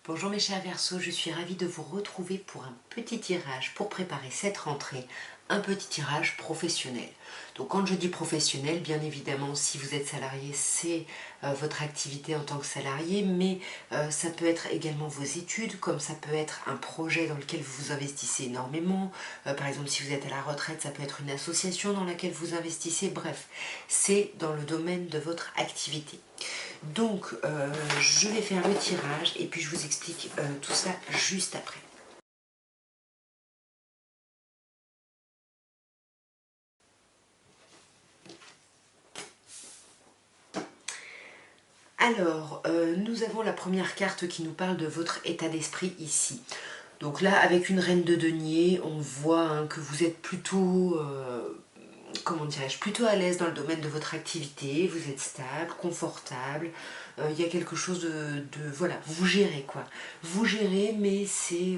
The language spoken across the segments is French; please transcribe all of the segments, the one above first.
Bonjour mes chers Verseaux, je suis ravie de vous retrouver pour un petit tirage pour préparer cette rentrée, un petit tirage professionnel. Donc quand je dis professionnel, bien évidemment si vous êtes salarié c'est votre activité en tant que salarié, mais ça peut être également vos études, comme ça peut être un projet dans lequel vous vous investissez énormément. Par exemple si vous êtes à la retraite, ça peut être une association dans laquelle vous investissez, bref, c'est dans le domaine de votre activité. Donc, je vais faire le tirage et puis je vous explique tout ça juste après. Alors, nous avons la première carte qui nous parle de votre état d'esprit ici. Donc là, avec une reine de denier, on voit hein, que vous êtes plutôt, comment dirais-je, plutôt à l'aise dans le domaine de votre activité, vous êtes stable, confortable, il y a quelque chose voilà, vous gérez quoi. Vous gérez, mais c'est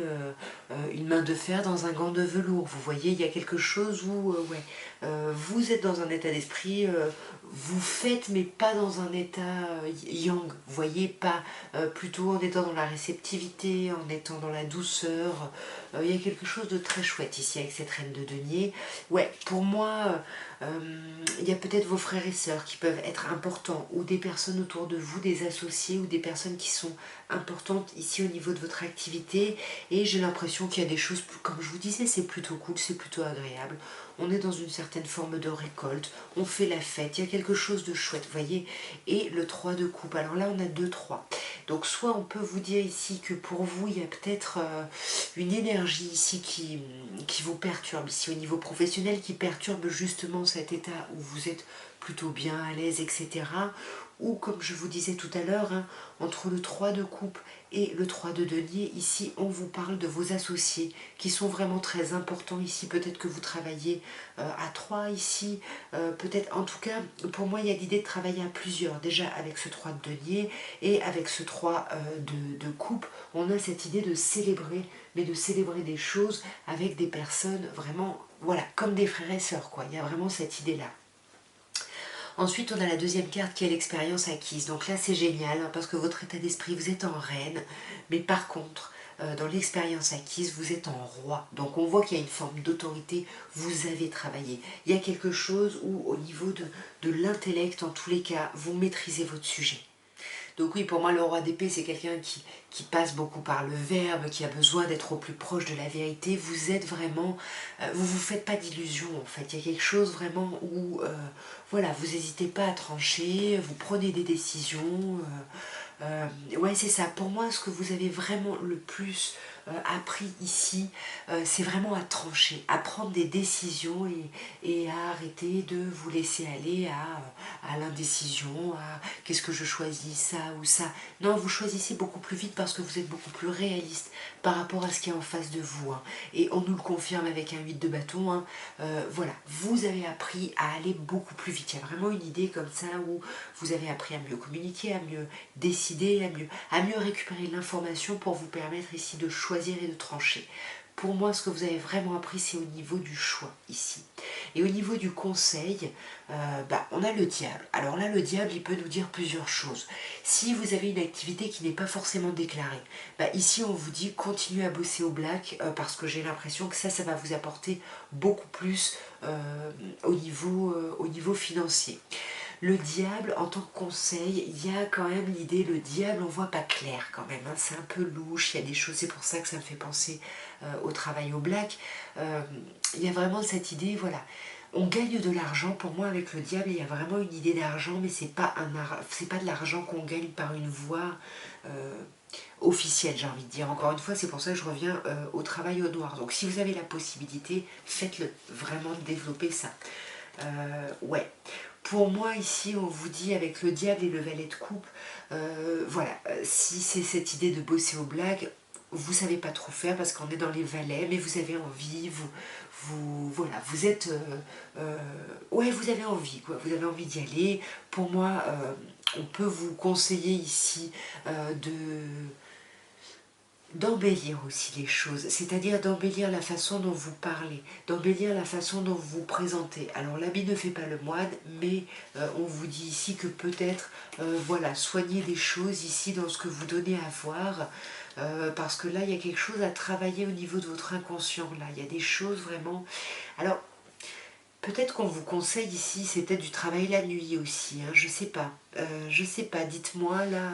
une main de fer dans un gant de velours, vous voyez, il y a quelque chose où, ouais, vous êtes dans un état d'esprit, vous faites, mais pas dans un état yang, vous voyez, pas plutôt en étant dans la réceptivité, en étant dans la douceur, il y a quelque chose de très chouette ici avec cette reine de denier. Ouais, pour moi, il y a peut-être vos frères et sœurs qui peuvent être importants, ou des personnes autour de vous, des associés, ou des personnes qui sont importantes ici au niveau de votre activité, et j'ai l'impression qu'il y a des choses, comme je vous disais, c'est plutôt cool, c'est plutôt agréable, on est dans une certaine forme de récolte, on fait la fête, il y a quelque chose de chouette, vous voyez, et le 3 de coupe, alors là on a 2-3, donc soit on peut vous dire ici que pour vous il y a peut-être une énergie ici qui vous perturbe, ici au niveau professionnel, qui perturbe justement cet état où vous êtes plutôt bien à l'aise, etc. Ou comme je vous disais tout à l'heure, hein, entre le 3 de coupe et le 3 de denier, ici on vous parle de vos associés qui sont vraiment très importants ici. Peut-être que vous travaillez à 3 ici, peut-être en tout cas pour moi il y a l'idée de travailler à plusieurs. Déjà avec ce 3 de denier et avec ce 3 de coupe, on a cette idée de célébrer, mais de célébrer des choses avec des personnes vraiment, voilà, comme des frères et sœurs quoi. Il y a vraiment cette idée-là. Ensuite, on a la deuxième carte qui est l'expérience acquise. Donc là, c'est génial hein, parce que votre état d'esprit, vous êtes en reine. Mais par contre, dans l'expérience acquise, vous êtes en roi. Donc on voit qu'il y a une forme d'autorité. Vous avez travaillé. Il y a quelque chose où, au niveau de l'intellect, en tous les cas, vous maîtrisez votre sujet. Donc oui, pour moi, le roi d'épée, c'est quelqu'un qui passe beaucoup par le verbe, qui a besoin d'être au plus proche de la vérité. Vous êtes vraiment... vous vous faites pas d'illusions, en fait. Il y a quelque chose vraiment où... voilà, vous n'hésitez pas à trancher, vous prenez des décisions... ouais, c'est ça. Pour moi, ce que vous avez vraiment le plus appris ici, c'est vraiment à trancher, à prendre des décisions et à arrêter de vous laisser aller à l'indécision, à qu'est-ce que je choisis, ça ou ça. Non, vous choisissez beaucoup plus vite parce que vous êtes beaucoup plus réaliste par rapport à ce qui est en face de vous. Hein. Et on nous le confirme avec un 8 de bâton. Hein. Voilà, vous avez appris à aller beaucoup plus vite. Il y a vraiment une idée comme ça où vous avez appris à mieux communiquer, à mieux décider, à mieux récupérer l'information pour vous permettre ici de choisir et de trancher. Pour moi, ce que vous avez vraiment appris, c'est au niveau du choix ici. Et au niveau du conseil, on a le diable. Alors là, le diable, il peut nous dire plusieurs choses. Si vous avez une activité qui n'est pas forcément déclarée, ici, on vous dit continuez à bosser au black parce que j'ai l'impression que ça va vous apporter beaucoup plus au niveau financier. Le diable, en tant que conseil, il y a quand même l'idée, le diable, on voit pas clair quand même, hein, c'est un peu louche, il y a des choses, c'est pour ça que ça me fait penser au travail au black. Il y a vraiment cette idée, voilà, on gagne de l'argent, pour moi avec le diable, il y a vraiment une idée d'argent, mais c'est pas de l'argent qu'on gagne par une voie officielle, j'ai envie de dire. Encore une fois, c'est pour ça que je reviens au travail au noir. Donc si vous avez la possibilité, faites-le, vraiment développer ça. Ouais. Pour moi, ici, on vous dit avec le diable et le valet de coupe, voilà, si c'est cette idée de bosser au black, vous savez pas trop faire parce qu'on est dans les valets, mais vous avez envie, voilà, vous êtes, ouais, vous avez envie, quoi, vous avez envie d'y aller. Pour moi, on peut vous conseiller ici de d'embellir aussi les choses, c'est-à-dire d'embellir la façon dont vous parlez, d'embellir la façon dont vous vous présentez. Alors l'habit ne fait pas le moine, mais on vous dit ici que peut-être, voilà, soignez des choses ici dans ce que vous donnez à voir, parce que là il y a quelque chose à travailler au niveau de votre inconscient, là, il y a des choses vraiment... Alors, peut-être qu'on vous conseille ici, c'est peut-être du travail la nuit aussi, hein, je sais pas, dites-moi là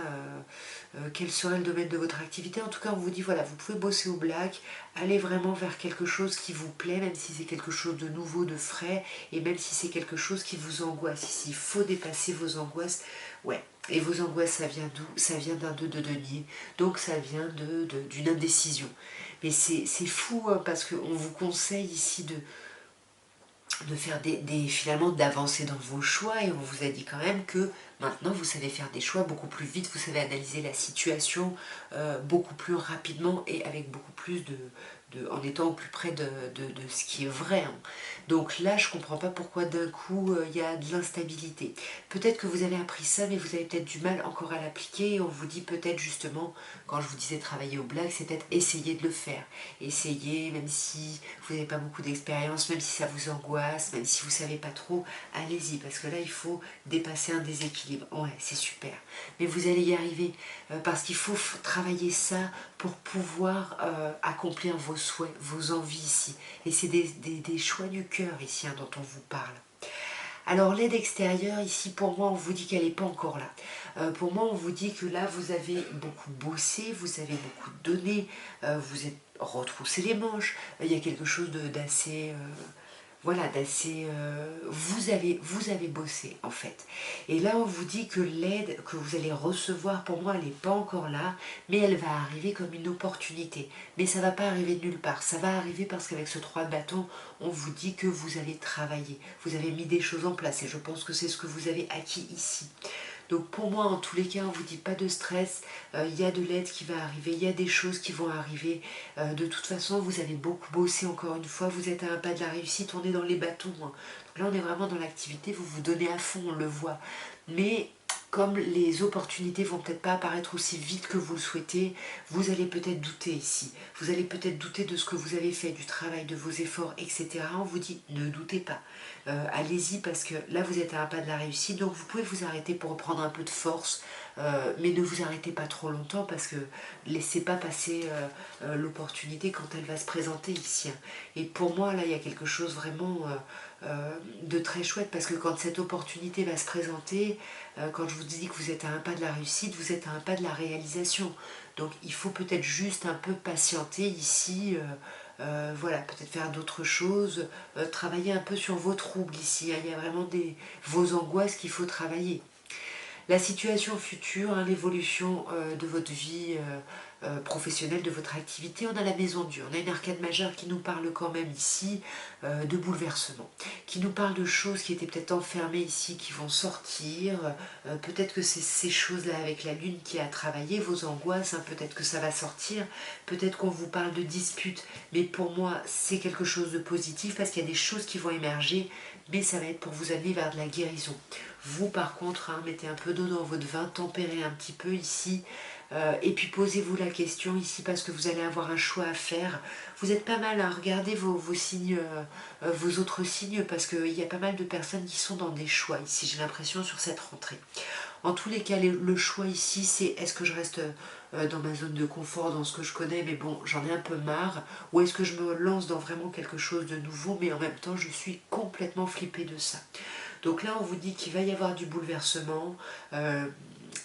quel serait le domaine de votre activité. En tout cas, on vous dit, voilà, vous pouvez bosser au black, aller vraiment vers quelque chose qui vous plaît, même si c'est quelque chose de nouveau, de frais, et même si c'est quelque chose qui vous angoisse. Ici, il faut dépasser vos angoisses, ouais. Et vos angoisses, ça vient d'où? Ça vient d'un 2 de denier, donc ça vient d'une indécision. Mais c'est fou, hein, parce qu'on vous conseille ici de faire finalement d'avancer dans vos choix, et on vous a dit quand même que maintenant vous savez faire des choix beaucoup plus vite, vous savez analyser la situation beaucoup plus rapidement et avec beaucoup plus en étant au plus près de ce qui est vrai, hein. Donc là je comprends pas pourquoi d'un coup il y a de l'instabilité. Peut-être que vous avez appris ça, mais vous avez peut-être du mal encore à l'appliquer, et on vous dit peut-être justement, quand je vous disais travailler au black, c'est peut-être essayer de le faire. Essayez, même si vous n'avez pas beaucoup d'expérience, même si ça vous angoisse, même si vous ne savez pas trop, allez-y, parce que là il faut dépasser un déséquilibre. Ouais, c'est super, mais vous allez y arriver, parce qu'il faut travailler ça pour pouvoir accomplir vos souhaits, vos envies ici. Et c'est des choix du cœur ici, hein, dont on vous parle. Alors l'aide extérieure ici, pour moi on vous dit qu'elle n'est pas encore là. Pour moi on vous dit que là vous avez beaucoup bossé, vous avez beaucoup donné, vous êtes retroussé les manches, il y a quelque chose d'assez... voilà, d'assez... vous avez bossé en fait. Et là on vous dit que l'aide que vous allez recevoir, pour moi elle n'est pas encore là, mais elle va arriver comme une opportunité. Mais ça ne va pas arriver de nulle part, ça va arriver parce qu'avec ce 3 de bâton, on vous dit que vous allez travailler, vous avez mis des choses en place, et je pense que c'est ce que vous avez acquis ici. Donc pour moi, en tous les cas, on ne vous dit pas de stress, il y a de l'aide qui va arriver, il y a des choses qui vont arriver. De toute façon, vous avez beaucoup bossé encore une fois, vous êtes à un pas de la réussite, on est dans les bâtons, hein. Donc là, on est vraiment dans l'activité, vous vous donnez à fond, on le voit. Mais comme les opportunités vont peut-être pas apparaître aussi vite que vous le souhaitez, vous allez peut-être douter ici. Vous allez peut-être douter de ce que vous avez fait, du travail, de vos efforts, etc. On vous dit, ne doutez pas. Allez-y, parce que là, vous êtes à un pas de la réussite, donc vous pouvez vous arrêter pour reprendre un peu de force, mais ne vous arrêtez pas trop longtemps, parce que laissez pas passer l'opportunité quand elle va se présenter ici. Et pour moi, là, il y a quelque chose vraiment de très chouette, parce que quand cette opportunité va se présenter, quand je vous dis que vous êtes à un pas de la réussite, vous êtes à un pas de la réalisation. Donc il faut peut-être juste un peu patienter ici, voilà, peut-être faire d'autres choses, travailler un peu sur vos troubles ici, hein. Il y a vraiment vos angoisses qu'il faut travailler. La situation future, hein, l'évolution de votre vie professionnelle, de votre activité, on a la maison dure, on a une arcade majeure qui nous parle quand même ici de bouleversement, qui nous parle de choses qui étaient peut-être enfermées ici, qui vont sortir, peut-être que c'est ces choses-là avec la lune qui a travaillé, vos angoisses, hein, peut-être que ça va sortir, peut-être qu'on vous parle de disputes, mais pour moi c'est quelque chose de positif parce qu'il y a des choses qui vont émerger, mais ça va être pour vous amener vers de la guérison. Vous par contre, hein, mettez un peu d'eau dans votre vin, tempérez un petit peu ici, et puis posez-vous la question ici parce que vous allez avoir un choix à faire. Vous êtes pas mal à regarder vos signes, vos autres signes, parce qu'il y a pas mal de personnes qui sont dans des choix ici, j'ai l'impression, sur cette rentrée. En tous les cas, le choix ici, c'est est-ce que je reste dans ma zone de confort, dans ce que je connais, mais bon, j'en ai un peu marre, ou est-ce que je me lance dans vraiment quelque chose de nouveau, mais en même temps, je suis complètement flippée de ça. Donc là, on vous dit qu'il va y avoir du bouleversement,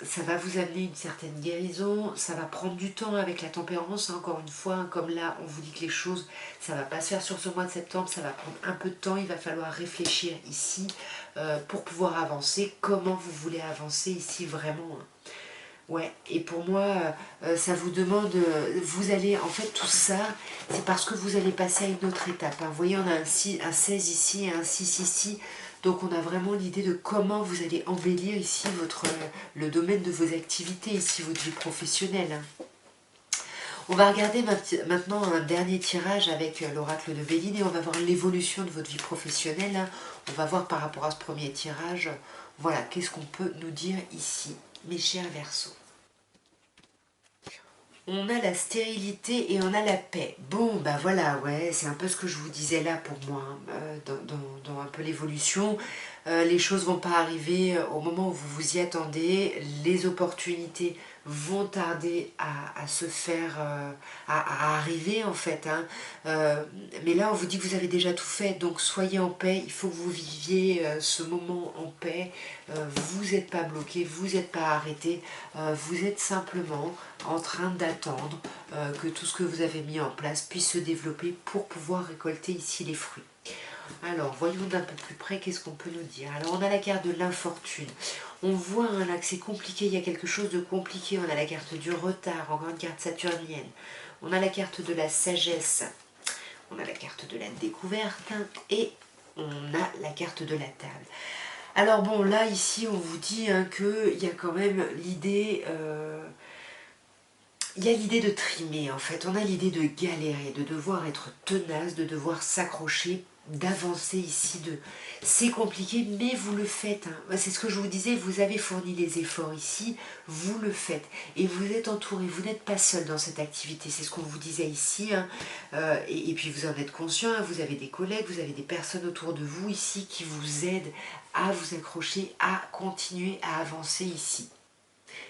ça va vous amener une certaine guérison, ça va prendre du temps avec la tempérance, hein, encore une fois, hein, comme là, on vous dit que les choses, ça ne va pas se faire sur ce mois de septembre, ça va prendre un peu de temps, il va falloir réfléchir ici pour pouvoir avancer, comment vous voulez avancer ici vraiment, hein. Ouais, et pour moi, ça vous demande, vous allez, en fait, tout ça, c'est parce que vous allez passer à une autre étape, hein. Vous voyez, on a un 16 ici et un 6 ici, donc on a vraiment l'idée de comment vous allez embellir ici le domaine de vos activités, ici votre vie professionnelle, hein. On va regarder maintenant un dernier tirage avec l'oracle de Béline et on va voir l'évolution de votre vie professionnelle, hein. On va voir par rapport à ce premier tirage, voilà, qu'est-ce qu'on peut nous dire ici, mes chers Verseaux. On a la stérilité et on a la paix. Bon, bah voilà, ouais, c'est un peu ce que je vous disais là pour moi, hein, dans un peu l'évolution. Les choses vont pas arriver au moment où vous vous y attendez. Les opportunités vont tarder à se faire, à arriver en fait, hein. Mais là, on vous dit que vous avez déjà tout fait, donc soyez en paix. Il faut que vous viviez ce moment en paix. Vous n'êtes pas bloqué, vous n'êtes pas arrêté. Vous êtes simplement en train d'attendre que tout ce que vous avez mis en place puisse se développer pour pouvoir récolter ici les fruits. Alors, voyons d'un peu plus près qu'est-ce qu'on peut nous dire. Alors, on a la carte de l'infortune. On voit là que c'est compliqué, il y a quelque chose de compliqué. On a la carte du retard, encore une carte saturnienne. On a la carte de la sagesse. On a la carte de la découverte. Et on a la carte de la table. Alors bon, là, ici, on vous dit qu'il y a quand même l'idée... il y a l'idée de trimer en fait, on a l'idée de galérer, de devoir être tenace, de devoir s'accrocher, d'avancer ici, c'est compliqué mais vous le faites, hein. C'est ce que je vous disais, vous avez fourni les efforts ici, vous le faites et vous êtes entouré, vous n'êtes pas seul dans cette activité, c'est ce qu'on vous disait ici, hein. Et puis vous en êtes conscient, hein, vous avez des collègues, vous avez des personnes autour de vous ici qui vous aident à vous accrocher, à continuer à avancer ici.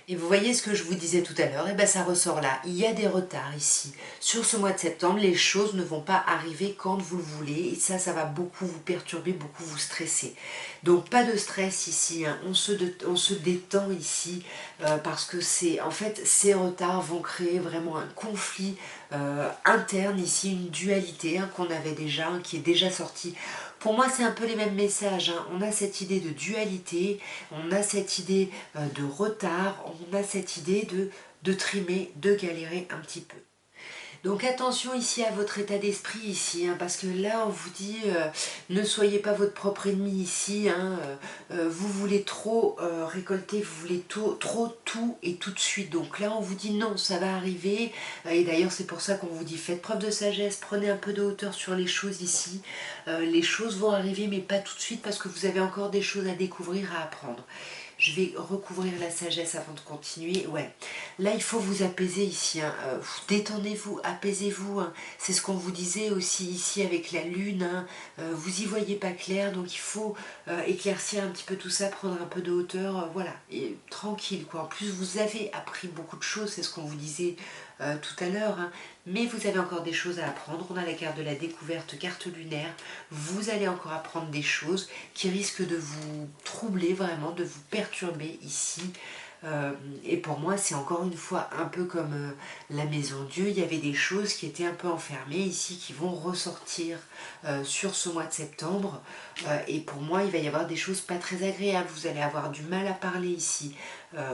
Et vous voyez ce que je vous disais tout à l'heure, et bien ça ressort là. Il y a des retards ici. Sur ce mois de septembre, les choses ne vont pas arriver quand vous le voulez. Et ça va beaucoup vous perturber, beaucoup vous stresser. Donc pas de stress ici, hein. On se détend ici parce que en fait, ces retards vont créer vraiment un conflit interne ici, une dualité qu'on avait déjà, qui est déjà sortie. Pour moi, c'est un peu les mêmes messages, hein. On a cette idée de dualité, on a cette idée de retard, on a cette idée de trimer, de galérer un petit peu. Donc attention ici à votre état d'esprit ici, hein, parce que là on vous dit ne soyez pas votre propre ennemi ici, hein, vous voulez trop récolter, vous voulez trop tout et tout de suite. Donc là on vous dit non, ça va arriver, et d'ailleurs c'est pour ça qu'on vous dit faites preuve de sagesse, prenez un peu de hauteur sur les choses ici. Les choses vont arriver mais pas tout de suite parce que vous avez encore des choses à découvrir, à apprendre. Je vais recouvrir la sagesse avant de continuer. Ouais, là il faut vous apaiser ici, hein. Détendez-vous, apaisez-vous, hein. C'est ce qu'on vous disait aussi ici avec la lune, hein. Vous y voyez pas clair, donc il faut éclaircir un petit peu tout ça, prendre un peu de hauteur, voilà, et tranquille quoi. En plus vous avez appris beaucoup de choses, c'est ce qu'on vous disait tout à l'heure, hein. Mais vous avez encore des choses à apprendre. On a la carte de la découverte, carte lunaire. Vous allez encore apprendre des choses qui risquent de vous troubler vraiment, de vous perturber ici. Et pour moi, c'est encore une fois un peu comme la maison Dieu. Il y avait des choses qui étaient un peu enfermées ici, qui vont ressortir sur ce mois de septembre. Et pour moi, il va y avoir des choses pas très agréables. Vous allez avoir du mal à parler ici.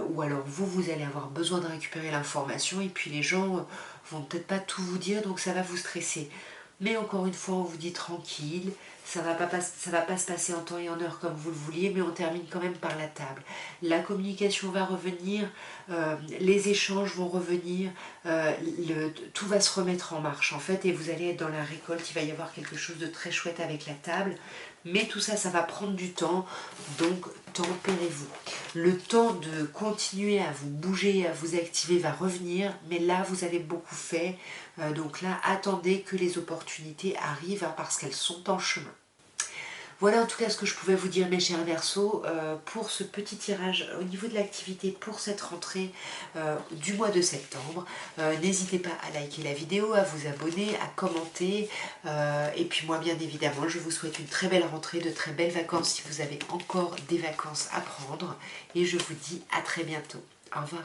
Ou alors vous allez avoir besoin de récupérer l'information. Et puis les gens vont peut-être pas tout vous dire, donc ça va vous stresser. Mais encore une fois, on vous dit tranquille, ça va pas se passer en temps et en heure comme vous le vouliez, mais on termine quand même par la table. La communication va revenir, les échanges vont revenir, tout va se remettre en marche en fait, et vous allez être dans la récolte, il va y avoir quelque chose de très chouette avec la table. Mais tout ça, ça va prendre du temps, donc tempérez-vous. Le temps de continuer à vous bouger, à vous activer va revenir, mais là, vous avez beaucoup fait. Donc là, attendez que les opportunités arrivent, hein, parce qu'elles sont en chemin. Voilà en tout cas ce que je pouvais vous dire mes chers Verseaux pour ce petit tirage au niveau de l'activité pour cette rentrée du mois de septembre. N'hésitez pas à liker la vidéo, à vous abonner, à commenter et puis moi bien évidemment je vous souhaite une très belle rentrée, de très belles vacances si vous avez encore des vacances à prendre et je vous dis à très bientôt. Au revoir.